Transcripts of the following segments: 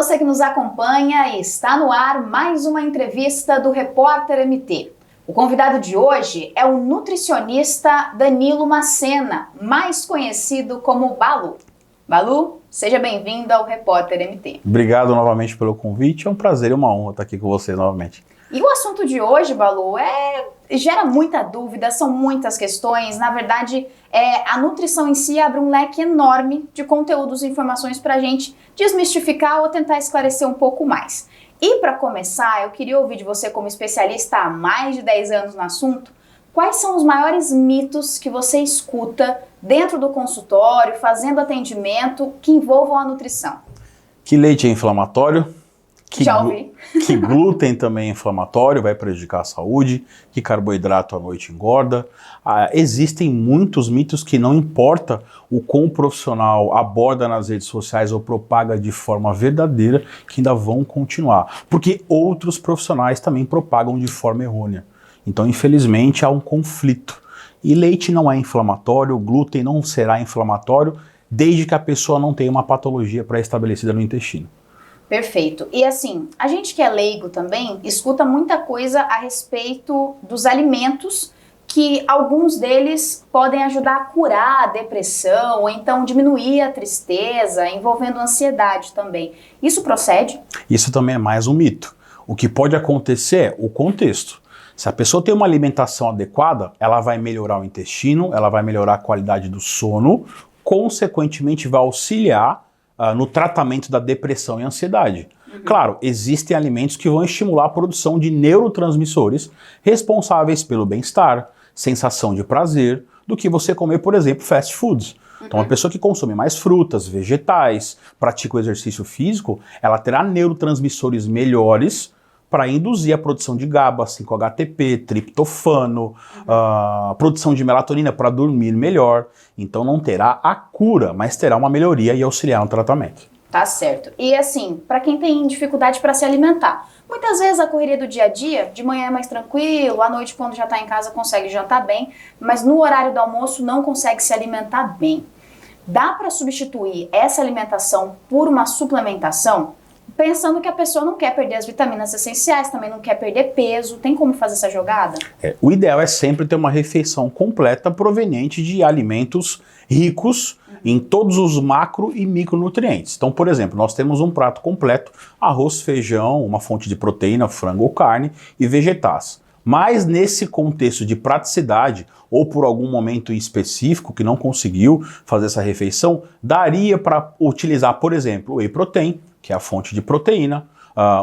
você que nos acompanha, está no ar mais uma entrevista do Repórter MT. O convidado de hoje é o nutricionista Danilo Macena, mais conhecido como Balu. Balu, seja bem-vindo ao Repórter MT. Obrigado novamente pelo convite, é um prazer e uma honra estar aqui com vocês novamente. E o assunto de hoje, Balu, gera muita dúvida, são muitas questões. Na verdade, a nutrição em si abre um leque enorme de conteúdos e informações para a gente desmistificar ou tentar esclarecer um pouco mais. E para começar, eu queria ouvir de você, como especialista há mais de 10 anos no assunto, quais são os maiores mitos que você escuta dentro do consultório, fazendo atendimento, que envolvam a nutrição? Que leite é inflamatório. Já ouvi. Que glúten também é inflamatório, vai prejudicar a saúde, que carboidrato à noite engorda. Existem muitos mitos que não importa o quão profissional aborda nas redes sociais ou propaga de forma verdadeira, que ainda vão continuar. Porque outros profissionais também propagam de forma errônea. Então, infelizmente, há um conflito. E leite não é inflamatório, glúten não será inflamatório, desde que a pessoa não tenha uma patologia pré-estabelecida no intestino. Perfeito. E assim, a gente que é leigo também escuta muita coisa a respeito dos alimentos, que alguns deles podem ajudar a curar a depressão ou então diminuir a tristeza, envolvendo ansiedade também. Isso procede? Isso também é mais um mito. O que pode acontecer é o contexto. Se a pessoa tem uma alimentação adequada, ela vai melhorar o intestino, ela vai melhorar a qualidade do sono, consequentemente vai auxiliar no tratamento da depressão e ansiedade. Claro, existem alimentos que vão estimular a produção de neurotransmissores responsáveis pelo bem-estar, sensação de prazer, do que você comer, por exemplo, fast foods. Então, uma pessoa que consome mais frutas, vegetais, pratica o exercício físico, ela terá neurotransmissores melhores para induzir a produção de GABA, 5-HTP, triptofano, produção de melatonina para dormir melhor. Então não terá a cura, mas terá uma melhoria e auxiliar no tratamento. Tá certo. E assim, para quem tem dificuldade para se alimentar, muitas vezes a correria do dia a dia, de manhã é mais tranquilo, à noite quando já está em casa consegue jantar bem, mas no horário do almoço não consegue se alimentar bem. Dá para substituir essa alimentação por uma suplementação? Pensando que a pessoa não quer perder as vitaminas essenciais, também não quer perder peso, tem como fazer essa jogada? O ideal é sempre ter uma refeição completa proveniente de alimentos ricos em todos os macro e micronutrientes. Então, por exemplo, nós temos um prato completo, arroz, feijão, uma fonte de proteína, frango ou carne e vegetais. Mas nesse contexto de praticidade, ou por algum momento específico que não conseguiu fazer essa refeição, daria para utilizar, por exemplo, o whey protein, que é a fonte de proteína,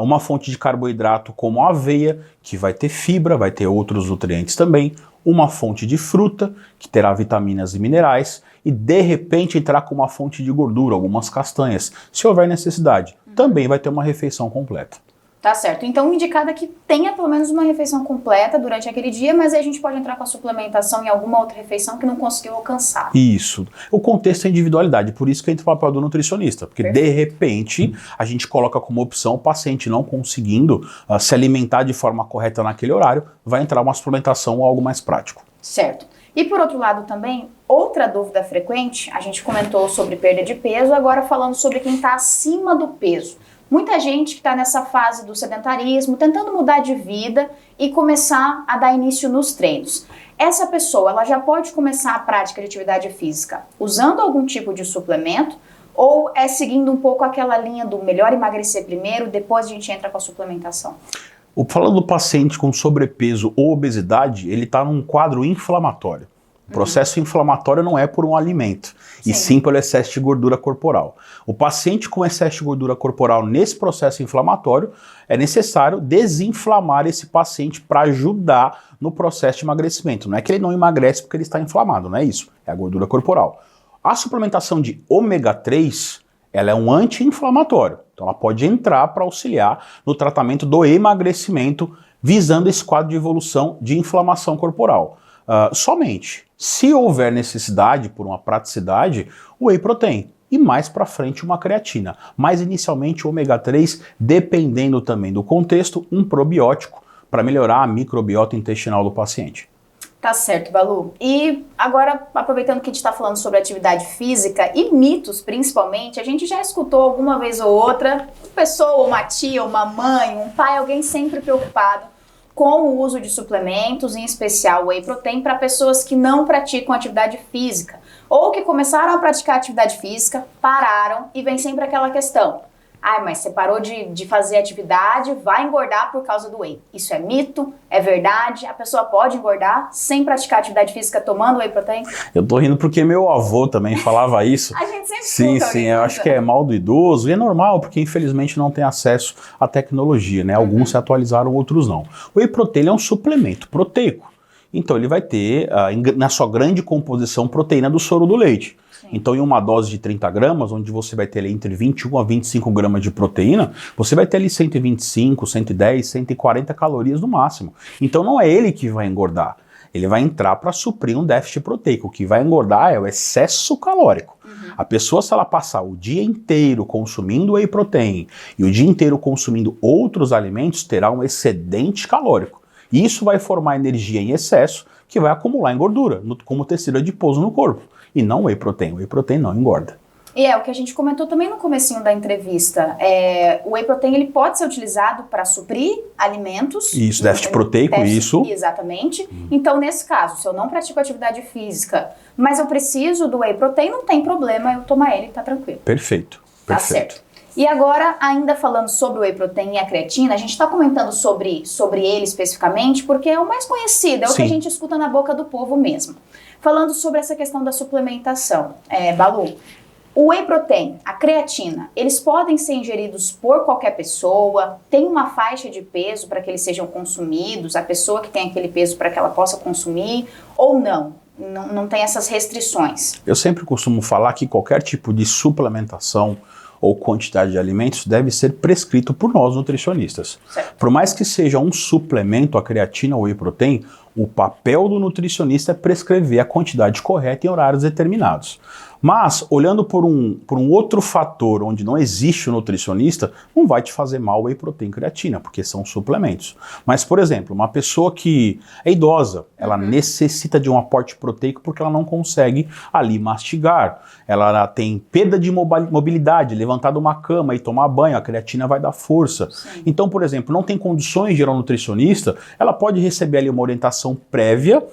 uma fonte de carboidrato como a aveia, que vai ter fibra, vai ter outros nutrientes também, uma fonte de fruta, que terá vitaminas e minerais, e de repente entrar com uma fonte de gordura, algumas castanhas, se houver necessidade. Também vai ter uma refeição completa. Tá certo. Então, indicado é que tenha pelo menos uma refeição completa durante aquele dia, mas aí a gente pode entrar com a suplementação em alguma outra refeição que não conseguiu alcançar. Isso. O contexto é individualidade, por isso que entra o papel do nutricionista, porque de repente a gente coloca como opção o paciente não conseguindo se alimentar de forma correta naquele horário, vai entrar uma suplementação ou algo mais prático. Certo. E por outro lado também, outra dúvida frequente, a gente comentou sobre perda de peso, agora falando sobre quem está acima do peso. Muita gente que está nessa fase do sedentarismo, tentando mudar de vida e começar a dar início nos treinos. Essa pessoa, ela já pode começar a prática de atividade física usando algum tipo de suplemento ou é seguindo um pouco aquela linha do melhor emagrecer primeiro, depois a gente entra com a suplementação? Falando do paciente com sobrepeso ou obesidade, ele está num quadro inflamatório. O processo inflamatório não é por um alimento, e sim pelo excesso de gordura corporal. O paciente com excesso de gordura corporal nesse processo inflamatório, é necessário desinflamar esse paciente para ajudar no processo de emagrecimento. Não é que ele não emagrece porque ele está inflamado, não é isso, é a gordura corporal. A suplementação de ômega 3, ela é um anti-inflamatório, então ela pode entrar para auxiliar no tratamento do emagrecimento, visando esse quadro de evolução de inflamação corporal. Somente se houver necessidade por uma praticidade, o whey protein e mais para frente uma creatina. Mas inicialmente o ômega 3, dependendo também do contexto, um probiótico para melhorar a microbiota intestinal do paciente. Tá certo, Balu. E agora, aproveitando que a gente está falando sobre atividade física e mitos, principalmente, a gente já escutou alguma vez ou outra uma pessoa, uma tia, uma mãe, um pai, alguém sempre preocupado com o uso de suplementos, em especial whey protein, para pessoas que não praticam atividade física ou que começaram a praticar atividade física, pararam e vem sempre aquela questão. Ai, mas você parou de fazer atividade, vai engordar por causa do whey. Isso é mito? É verdade? A pessoa pode engordar sem praticar atividade física tomando whey protein? Eu tô rindo porque meu avô também falava isso. A gente sempre Sim, sim, eu acho que é mal do idoso e é normal, porque infelizmente não tem acesso à tecnologia, né? Alguns se atualizaram, outros não. O whey protein é um suplemento proteico. Então ele vai ter, na sua grande composição, proteína do soro do leite. Sim. Então em uma dose de 30 gramas, onde você vai ter ali entre 21 a 25 gramas de proteína, você vai ter ali 125, 110, 140 calorias no máximo. Então não é ele que vai engordar. Ele vai entrar para suprir um déficit proteico. O que vai engordar é o excesso calórico. A pessoa, se ela passar o dia inteiro consumindo whey protein e o dia inteiro consumindo outros alimentos, terá um excedente calórico. E isso vai formar energia em excesso, que vai acumular em gordura, como tecido adiposo no corpo. E não whey protein. Whey protein não engorda. E é o que a gente comentou também no comecinho da entrevista. O whey protein ele pode ser utilizado para suprir alimentos. Isso, déficit proteico, isso. Exatamente. Então, nesse caso, se eu não pratico atividade física, mas eu preciso do whey protein, não tem problema eu tomar ele, tá tranquilo. Perfeito. Tá certo. E agora, ainda falando sobre o whey protein e a creatina, a gente está comentando sobre ele especificamente porque é o mais conhecido, é o que a gente escuta na boca do povo mesmo. Falando sobre essa questão da suplementação, Balu, o whey protein, a creatina, eles podem ser ingeridos por qualquer pessoa? Tem uma faixa de peso para que eles sejam consumidos? A pessoa que tem aquele peso para que ela possa consumir? Ou não? Não tem essas restrições? Eu sempre costumo falar que qualquer tipo de suplementação ou quantidade de alimentos deve ser prescrito por nós nutricionistas. Certo. Por mais que seja um suplemento, a creatina ou whey protein, o papel do nutricionista é prescrever a quantidade correta em horários determinados. Mas, olhando por um outro fator onde não existe o nutricionista, não vai te fazer mal whey protein e creatina, porque são suplementos. Mas, por exemplo, uma pessoa que é idosa, ela necessita de um aporte proteico porque ela não consegue ali mastigar. Ela tem perda de mobilidade, levantar de uma cama e tomar banho, a creatina vai dar força. Sim. Então, por exemplo, não tem condições de ir ao nutricionista, ela pode receber ali uma orientação prévia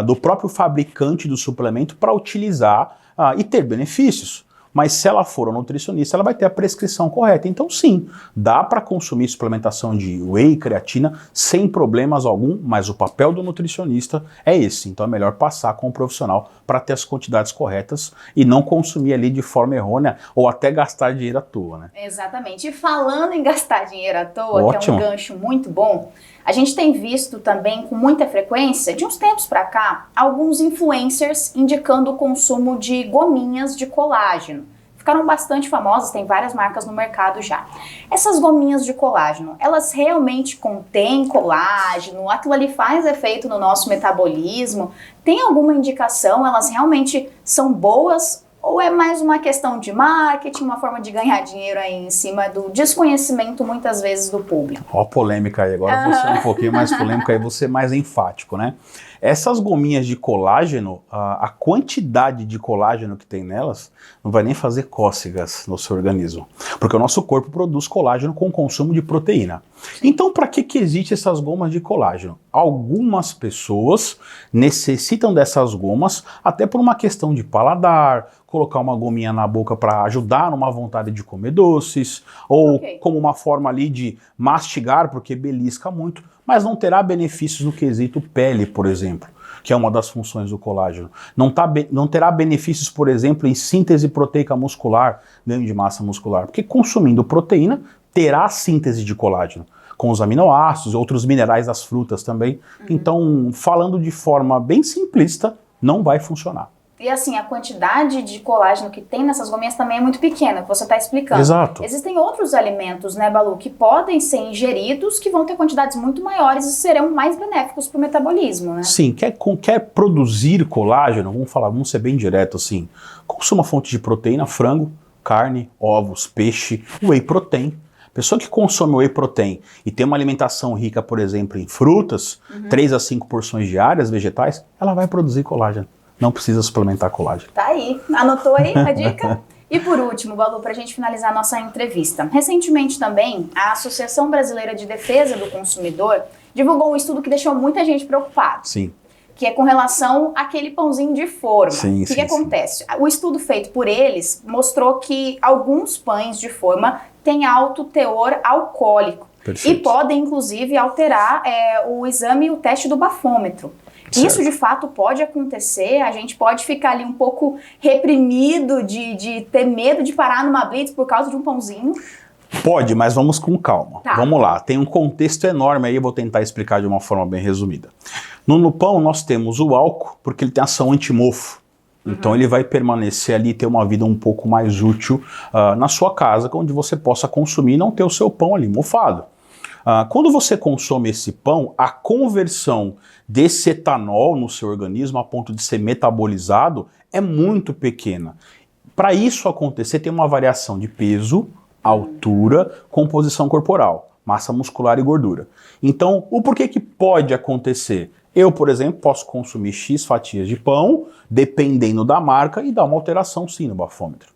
do próprio fabricante do suplemento para utilizar e ter benefícios. Mas se ela for ao nutricionista, ela vai ter a prescrição correta. Então sim, dá para consumir suplementação de whey e creatina sem problemas algum, mas o papel do nutricionista é esse. Então é melhor passar com um profissional para ter as quantidades corretas e não consumir ali de forma errônea ou até gastar dinheiro à toa, né? Exatamente. E falando em gastar dinheiro à toa, Ótimo. que é um gancho muito bom, a gente tem visto também com muita frequência, de uns tempos para cá, alguns influencers indicando o consumo de gominhas de colágeno. Ficaram bastante famosas, tem várias marcas no mercado já. Essas gominhas de colágeno, elas realmente contêm colágeno? Aquilo ali faz efeito no nosso metabolismo? Tem alguma indicação? Elas realmente são boas? Ou é mais uma questão de marketing, uma forma de ganhar dinheiro aí em cima do desconhecimento, muitas vezes, do público? Ó a polêmica aí, agora você é um pouquinho mais polêmico, aí você é mais enfático, né? Essas gominhas de colágeno, a quantidade de colágeno que tem nelas não vai nem fazer cócegas no seu organismo, porque o nosso corpo produz colágeno com o consumo de proteína. Então, para que existem essas gomas de colágeno? Algumas pessoas necessitam dessas gomas até por uma questão de paladar, colocar uma gominha na boca para ajudar numa vontade de comer doces, ou como uma forma ali de mastigar, porque belisca muito, mas não terá benefícios no quesito pele, por exemplo, que é uma das funções do colágeno. Não terá benefícios, por exemplo, em síntese proteica muscular, ganho de massa muscular, porque consumindo proteína, terá síntese de colágeno, com os aminoácidos, outros minerais das frutas também. Então, falando de forma bem simplista, não vai funcionar. E assim, a quantidade de colágeno que tem nessas gominhas também é muito pequena, que você está explicando. Exato. Existem outros alimentos, né, Balu, que podem ser ingeridos, que vão ter quantidades muito maiores e serão mais benéficos para o metabolismo, né? Sim, quer produzir colágeno, vamos ser bem direto assim, consuma fonte de proteína, frango, carne, ovos, peixe, whey protein. Pessoa que consome whey protein e tem uma alimentação rica, por exemplo, em frutas, 3 a 5 porções diárias, vegetais, ela vai produzir colágeno. Não precisa suplementar colágeno. Tá aí. Anotou aí a dica? E por último, Balu, para a gente finalizar a nossa entrevista. Recentemente também, a Associação Brasileira de Defesa do Consumidor divulgou um estudo que deixou muita gente preocupada. Sim. Que é com relação àquele pãozinho de forma. Sim, o que acontece? O estudo feito por eles mostrou que alguns pães de forma têm alto teor alcoólico. Perfeito. E podem, inclusive, alterar o exame e o teste do bafômetro. Certo. Isso, de fato, pode acontecer. A gente pode ficar ali um pouco reprimido de ter medo de parar numa blitz por causa de um pãozinho. Pode, mas vamos com calma. Tá. Vamos lá, tem um contexto enorme aí, eu vou tentar explicar de uma forma bem resumida. No pão nós temos o álcool, porque ele tem ação antimofo. Então ele vai permanecer ali, ter uma vida um pouco mais útil na sua casa, onde você possa consumir e não ter o seu pão ali mofado. Quando você consome esse pão, a conversão desse etanol no seu organismo a ponto de ser metabolizado é muito pequena. Para isso acontecer, tem uma variação de peso, altura, composição corporal, massa muscular e gordura. Então, o porquê que pode acontecer? Eu, por exemplo, posso consumir X fatias de pão, dependendo da marca, e dar uma alteração sim no bafômetro.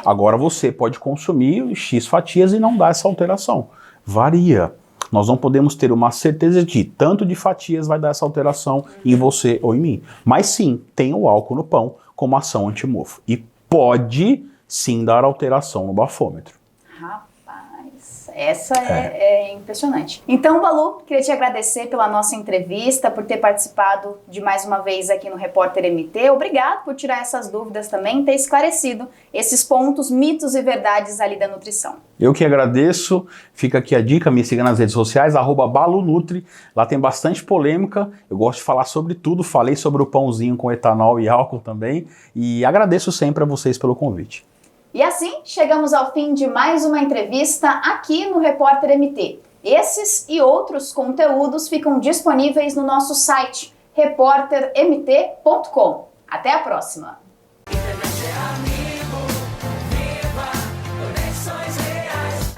Agora você pode consumir X fatias e não dar essa alteração. Varia. Nós não podemos ter uma certeza de tanto de fatias vai dar essa alteração em você ou em mim. Mas sim, tem o álcool no pão como ação antimofo. E pode sim dar alteração no bafômetro. Rapaz, essa é impressionante. Então, Balu, queria te agradecer pela nossa entrevista, por ter participado de mais uma vez aqui no Repórter MT. Obrigado por tirar essas dúvidas também, ter esclarecido esses pontos, mitos e verdades ali da nutrição. Eu que agradeço, fica aqui a dica, me siga nas redes sociais, @balunutri, lá tem bastante polêmica, eu gosto de falar sobre tudo, falei sobre o pãozinho com etanol e álcool também, e agradeço sempre a vocês pelo convite. E assim, chegamos ao fim de mais uma entrevista aqui no Repórter MT. Esses e outros conteúdos ficam disponíveis no nosso site, repórtermt.com. Até a próxima!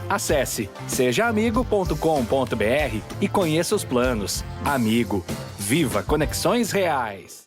Acesse sejaamigo.com.br e conheça os planos. Amigo, viva conexões reais!